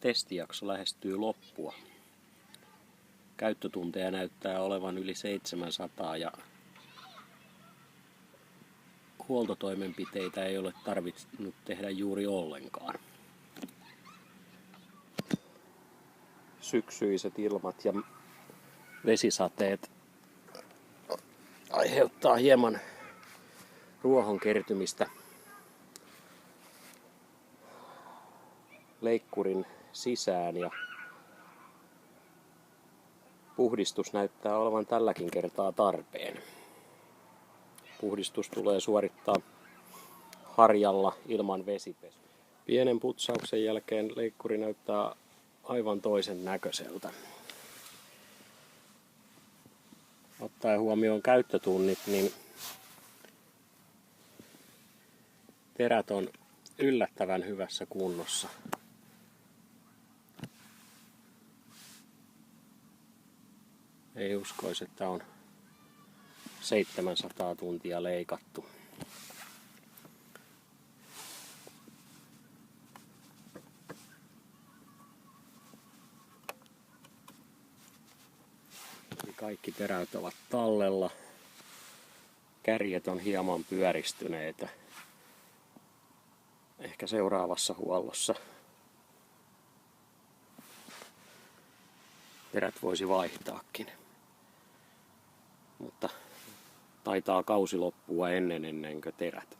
Testijakso lähestyy loppua. Käyttötunteja näyttää olevan yli 700 ja huoltotoimenpiteitä ei ole tarvinnut tehdä juuri ollenkaan. Syksyiset ilmat ja vesisateet aiheuttaa hieman ruohon kertymistä leikkurin sisään ja puhdistus näyttää olevan tälläkin kertaa tarpeen. Puhdistus tulee suorittaa harjalla ilman vesipesua. Pienen putsauksen jälkeen leikkuri näyttää aivan toisen näköiseltä. Ottaen huomioon käyttötunnit, niin terät on yllättävän hyvässä kunnossa. Ei uskoisi, että on 700 tuntia leikattu. Kaikki terät ovat tallella. Kärjet on hieman pyöristyneitä. Ehkä seuraavassa huollossa terät voisi vaihtaakin. Mutta taitaa kausi loppua ennen kuin terät.